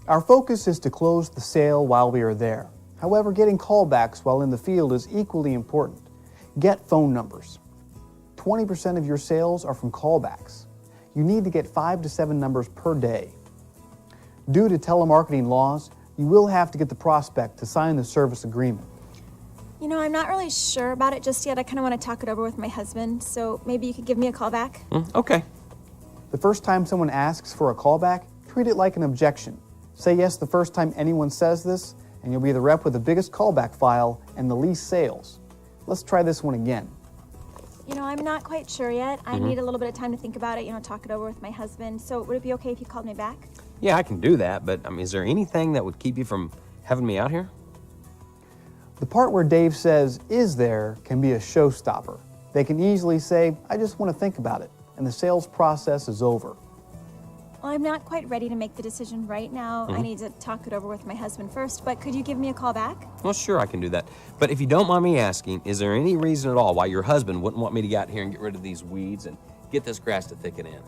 Our focus is to close the sale while we are there. However, getting callbacks while in the field is equally important. Get phone numbers. 20% of your sales are from callbacks. You need to get 5 to 7 numbers per day. Due to telemarketing laws, you will have to get the prospect to sign the service agreement. You know, I'm not really sure about it just yet. I kind of want to talk it over with my husband, so maybe you could give me a call back? Okay. The first time someone asks for a callback, treat it like an objection. Say yes the first time anyone says this, and you'll be the rep with the biggest callback file and the least sales. Let's try this one again. You know, I'm not quite sure yet. I need a little bit of time to think about it, talk it over with my husband. So would it be okay if you called me back? Yeah, I can do that, but is there anything that would keep you from having me out here? The part where Dave says, "is there," can be a showstopper. They can easily say, "I just want to think about it," and the sales process is over. Well, I'm not quite ready to make the decision right now. I need to talk it over with my husband first, but could you give me a call back? Well, sure, I can do that. But if you don't mind me asking, is there any reason at all why your husband wouldn't want me to get out here and get rid of these weeds and get this grass to thicken in?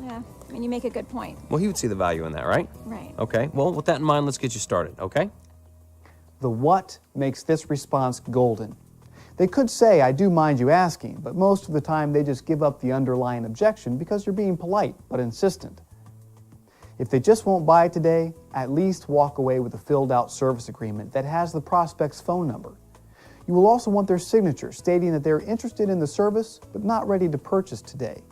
Yeah, you make a good point. Well, he would see the value in that, right? Right. Okay, well, with that in mind, let's get you started, okay? The what makes this response golden. They could say, "I do mind you asking," but most of the time they just give up the underlying objection because you're being polite but insistent. If they just won't buy today, at least walk away with a filled-out service agreement that has the prospect's phone number. You will also want their signature stating that they're interested in the service but not ready to purchase today.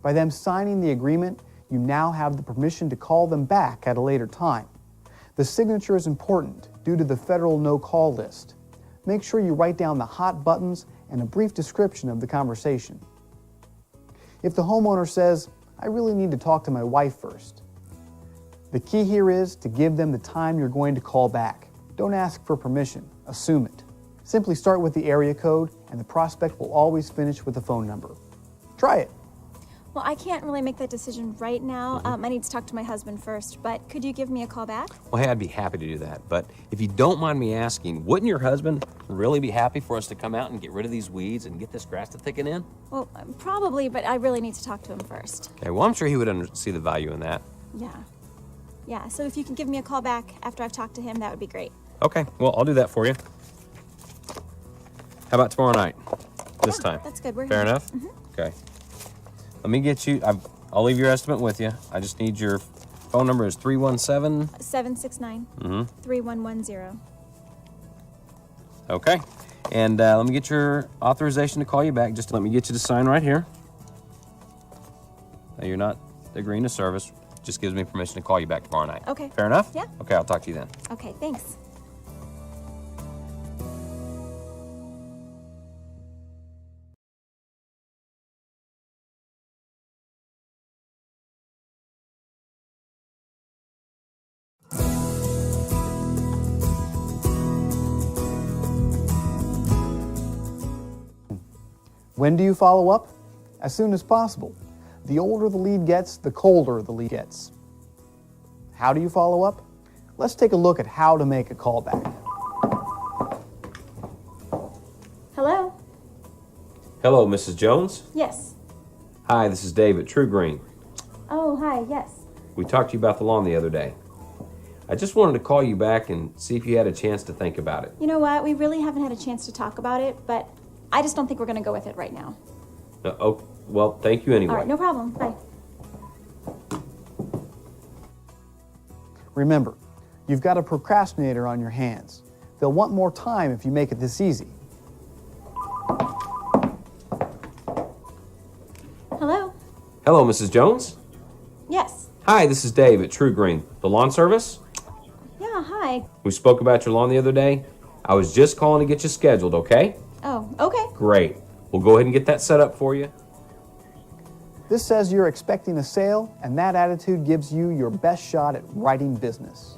By them signing the agreement, you now have the permission to call them back at a later time. The signature is important due to the federal no-call list. Make sure you write down the hot buttons and a brief description of the conversation. If the homeowner says, "I really need to talk to my wife first," the key here is to give them the time you're going to call back. Don't ask for permission, assume it. Simply start with the area code and the prospect will always finish with a phone number. Try it. Well, I can't really make that decision right now. I need to talk to my husband first, but could you give me a call back? Well, hey, I'd be happy to do that. But if you don't mind me asking, wouldn't your husband really be happy for us to come out and get rid of these weeds and get this grass to thicken in? Well, probably, but I really need to talk to him first. Okay, well, I'm sure he would see the value in that. Yeah, so if you can give me a call back after I've talked to him, that would be great. Okay, well, I'll do that for you. How about tomorrow night? This time? That's good. We're Fair here. enough? Okay. Let me get you, I'll leave your estimate with you. I just need your phone number is 317? 769 3110. Okay. And let me get your authorization to call you back. Just let me get you to sign right here. Now, you're not agreeing to service. Just gives me permission to call you back tomorrow night. Okay. Fair enough? Yeah. Okay, I'll talk to you then. Okay, thanks. When do you follow up? As soon as possible. The older the lead gets, the colder the lead gets. How do you follow up? Let's take a look at how to make a callback. Hello? Hello, Mrs. Jones. Yes. Hi, this is Dave at True Green. Oh, hi, yes. We talked to you about the lawn the other day. I just wanted to call you back and see if you had a chance to think about it. You know what? We really haven't had a chance to talk about it, but I just don't think we're going to go with it right now. Oh, well, thank you anyway. All right, no problem. Bye. Remember, you've got a procrastinator on your hands. They'll want more time if you make it this easy. Hello? Hello, Mrs. Jones. Yes. Hi, this is Dave at True Green. The lawn service? Yeah, hi. We spoke about your lawn the other day. I was just calling to get you scheduled, okay? Oh, okay. Great. We'll go ahead and get that set up for you. This says you're expecting a sale, and that attitude gives you your best shot at writing business.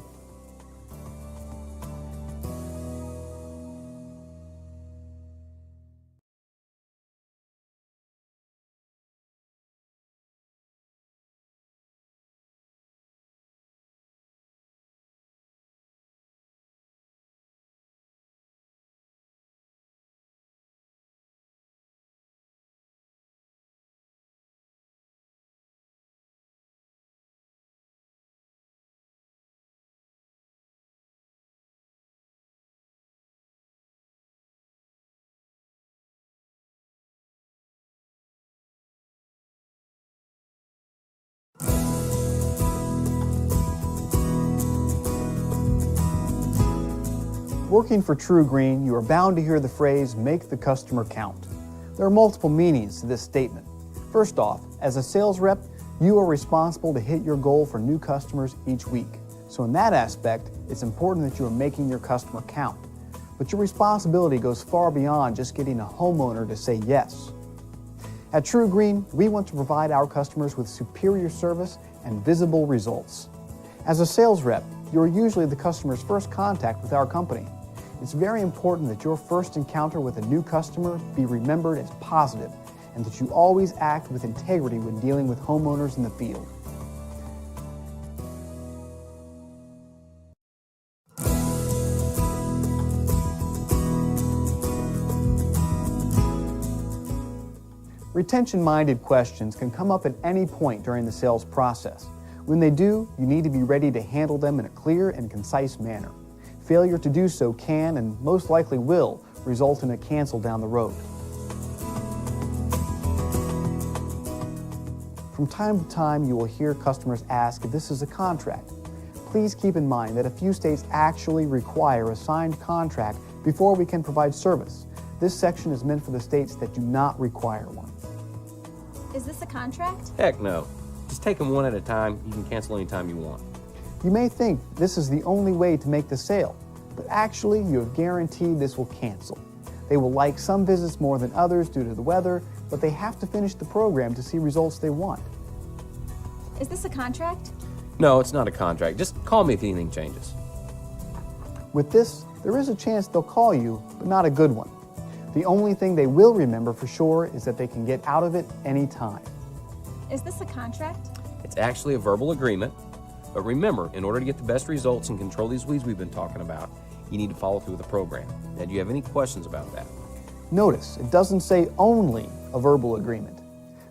Working for True Green, you are bound to hear the phrase, make the customer count. There are multiple meanings to this statement. First off, as a sales rep, you are responsible to hit your goal for new customers each week. So in that aspect, it's important that you are making your customer count. But your responsibility goes far beyond just getting a homeowner to say yes. At True Green, we want to provide our customers with superior service and visible results. As a sales rep, you are usually the customer's first contact with our company. It's very important that your first encounter with a new customer be remembered as positive and that you always act with integrity when dealing with homeowners in the field. Retention-minded questions can come up at any point during the sales process. When they do, you need to be ready to handle them in a clear and concise manner. Failure to do so can, and most likely will, result in a cancel down the road. From time to time, you will hear customers ask if this is a contract. Please keep in mind that a few states actually require a signed contract before we can provide service. This section is meant for the states that do not require one. Is this a contract? Heck no. Just take them one at a time. You can cancel anytime you want. You may think this is the only way to make the sale, but actually you have guaranteed this will cancel. They will like some visits more than others due to the weather, but they have to finish the program to see results they want. Is this a contract? No, it's not a contract. Just call me if anything changes. With this, there is a chance they'll call you, but not a good one. The only thing they will remember for sure is that they can get out of it anytime. Is this a contract? It's actually a verbal agreement. But remember, in order to get the best results and control these weeds we've been talking about, you need to follow through with the program. Now, do you have any questions about that? Notice, it doesn't say only a verbal agreement.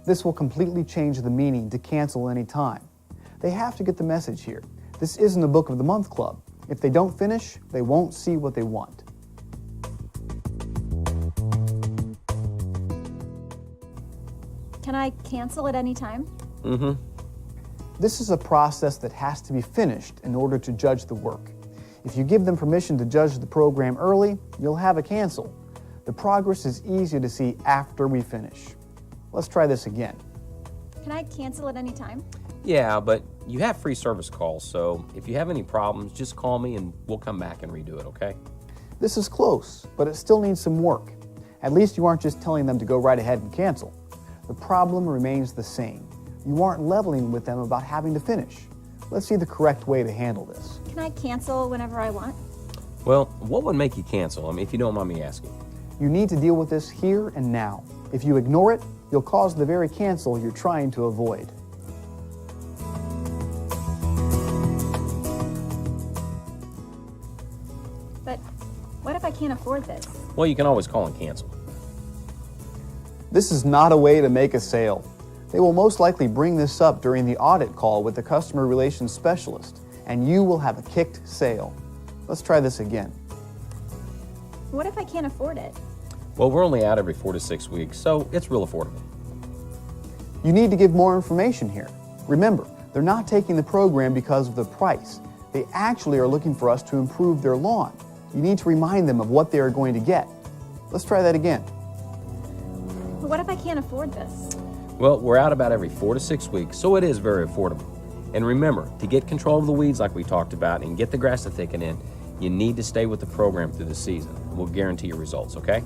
This will completely change the meaning to cancel any time. They have to get the message here. This isn't a Book of the Month club. If they don't finish, they won't see what they want. Can I cancel at any time? This is a process that has to be finished in order to judge the work. If you give them permission to judge the program early, you'll have a cancel. The progress is easy to see after we finish. Let's try this again. Can I cancel at any time? Yeah, but you have free service calls, so if you have any problems, just call me and we'll come back and redo it, okay? This is close, but it still needs some work. At least you aren't just telling them to go right ahead and cancel. The problem remains the same. You aren't leveling with them about having to finish. Let's see the correct way to handle this. Can I cancel whenever I want? Well, what would make you cancel? I mean, if you don't mind me asking. You need to deal with this here and now. If you ignore it, you'll cause the very cancel you're trying to avoid. But what if I can't afford this? Well, you can always call and cancel. This is not a way to make a sale. They will most likely bring this up during the audit call with the customer relations specialist, and you will have a kicked sale. Let's try this again. What if I can't afford it? Well, we're only out every 4 to 6 weeks, so it's real affordable. You need to give more information here. Remember, they're not taking the program because of the price. They actually are looking for us to improve their lawn. You need to remind them of what they are going to get. Let's try that again. But what if I can't afford this? Well, we're out about every 4 to 6 weeks, so it is very affordable. And remember, to get control of the weeds like we talked about and get the grass to thicken in, you need to stay with the program through the season. We'll guarantee your results, okay?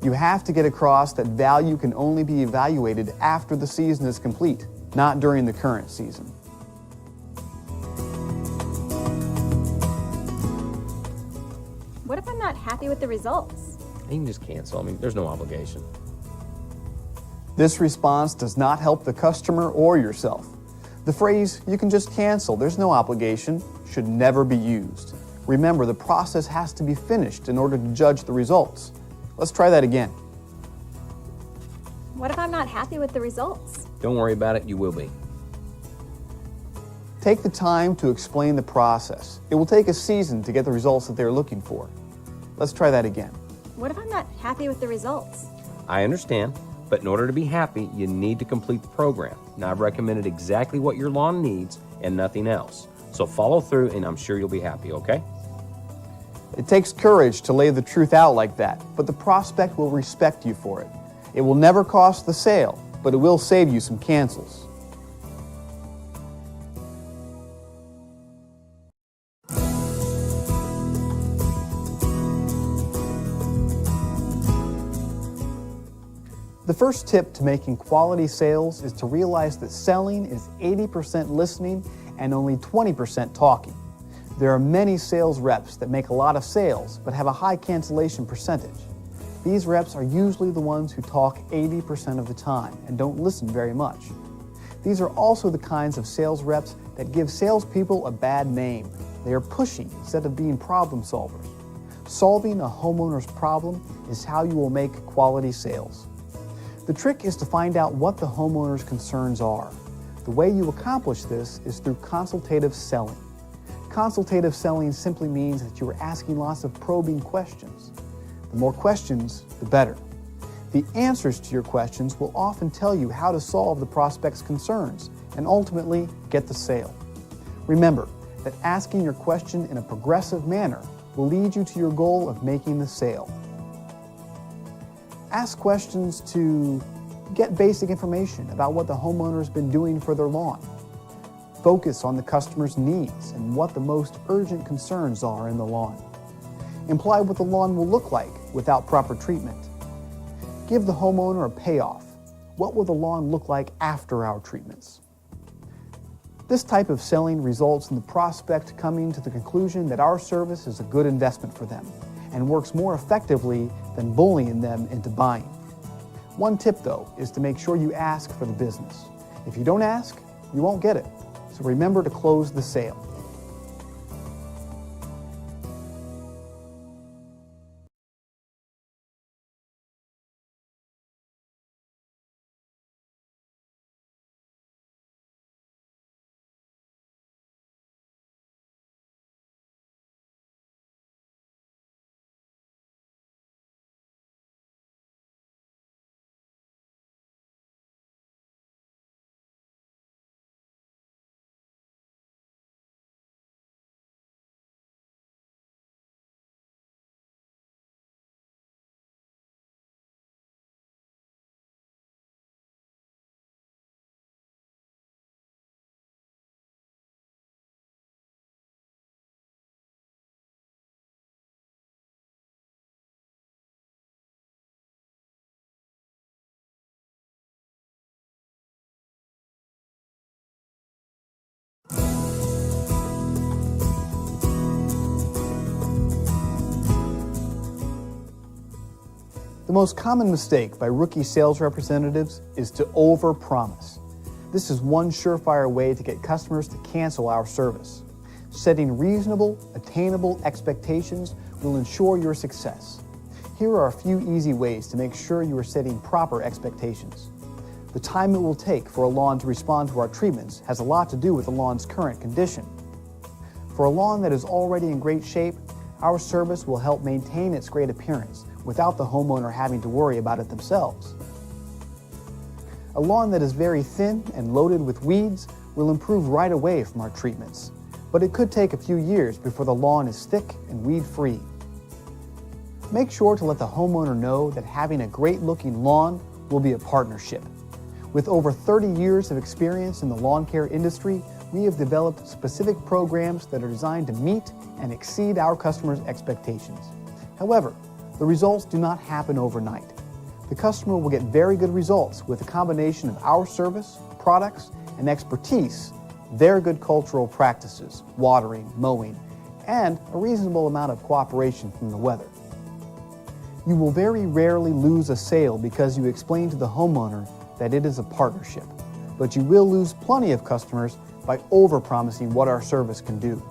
You have to get across that value can only be evaluated after the season is complete, not during the current season. What if I'm not happy with the results? You can just cancel. I mean, there's no obligation. This response does not help the customer or yourself. The phrase, "you can just cancel, there's no obligation," should never be used. Remember, the process has to be finished in order to judge the results. Let's try that again. What if I'm not happy with the results? Don't worry about it, you will be. Take the time to explain the process. It will take a season to get the results that they're looking for. Let's try that again. What if I'm not happy with the results? I understand, but in order to be happy, you need to complete the program. Now, I've recommended exactly what your lawn needs and nothing else. So follow through, and I'm sure you'll be happy, okay? It takes courage to lay the truth out like that, but the prospect will respect you for it. It will never cost the sale, but it will save you some cancels. The first tip to making quality sales is to realize that selling is 80% listening and only 20% talking. There are many sales reps that make a lot of sales but have a high cancellation percentage. These reps are usually the ones who talk 80% of the time and don't listen very much. These are also the kinds of sales reps that give salespeople a bad name. They are pushy instead of being problem solvers. Solving a homeowner's problem is how you will make quality sales. The trick is to find out what the homeowner's concerns are. The way you accomplish this is through consultative selling. Consultative selling simply means that you are asking lots of probing questions. The more questions, the better. The answers to your questions will often tell you how to solve the prospect's concerns and ultimately get the sale. Remember that asking your question in a progressive manner will lead you to your goal of making the sale. Ask questions to get basic information about what the homeowner's been doing for their lawn. Focus on the customer's needs and what the most urgent concerns are in the lawn. Imply what the lawn will look like without proper treatment. Give the homeowner a payoff. What will the lawn look like after our treatments? This type of selling results in the prospect coming to the conclusion that our service is a good investment for them and works more effectively than bullying them into buying. One tip, though, is to make sure you ask for the business. If you don't ask, you won't get it. So remember to close the sale. The most common mistake by rookie sales representatives is to overpromise. This is one surefire way to get customers to cancel our service. Setting reasonable, attainable expectations will ensure your success. Here are a few easy ways to make sure you are setting proper expectations. The time it will take for a lawn to respond to our treatments has a lot to do with the lawn's current condition. For a lawn that is already in great shape, our service will help maintain its great appearance without the homeowner having to worry about it themselves. A lawn that is very thin and loaded with weeds will improve right away from our treatments, but it could take a few years before the lawn is thick and weed-free. Make sure to let the homeowner know that having a great-looking lawn will be a partnership. With over 30 years of experience in the lawn care industry, we have developed specific programs that are designed to meet and exceed our customers' expectations. However, the results do not happen overnight. The customer will get very good results with a combination of our service, products, and expertise, their good cultural practices, watering, mowing, and a reasonable amount of cooperation from the weather. You will very rarely lose a sale because you explain to the homeowner that it is a partnership, but you will lose plenty of customers by overpromising what our service can do.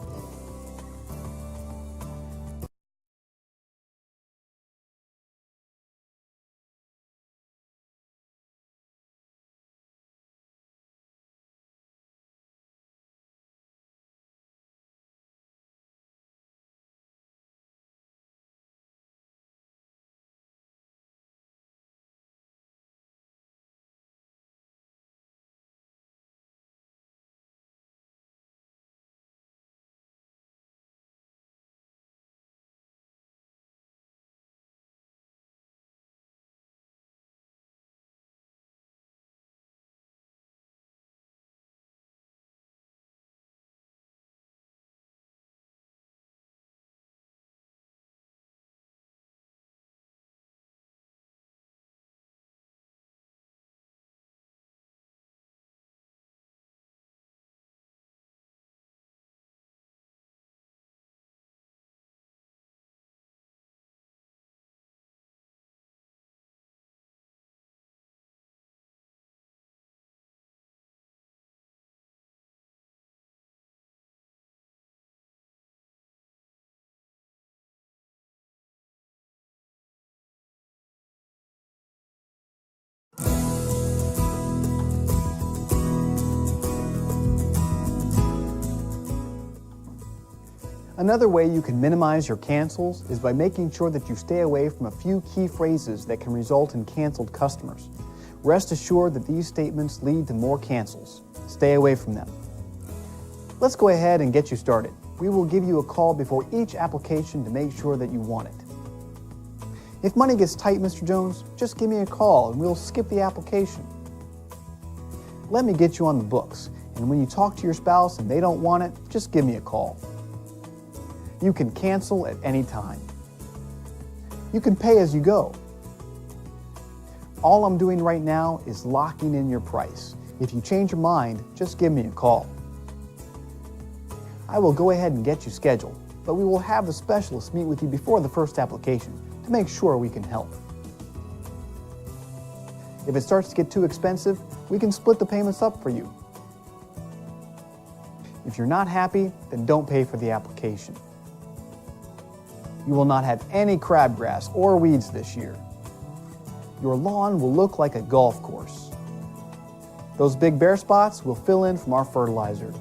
Another way you can minimize your cancels is by making sure that you stay away from a few key phrases that can result in canceled customers. Rest assured that these statements lead to more cancels. Stay away from them. Let's go ahead and get you started. We will give you a call before each application to make sure that you want it. If money gets tight, Mr. Jones, just give me a call and we'll skip the application. Let me get you on the books, and when you talk to your spouse and they don't want it, just give me a call. You can cancel at any time. You can pay as you go. All I'm doing right now is locking in your price. If you change your mind, just give me a call. I will go ahead and get you scheduled, but we will have the specialist meet with you before the first application to make sure we can help. If it starts to get too expensive, we can split the payments up for you. If you're not happy, then don't pay for the application. You will not have any crabgrass or weeds this year. Your lawn will look like a golf course. Those big bare spots will fill in from our fertilizer.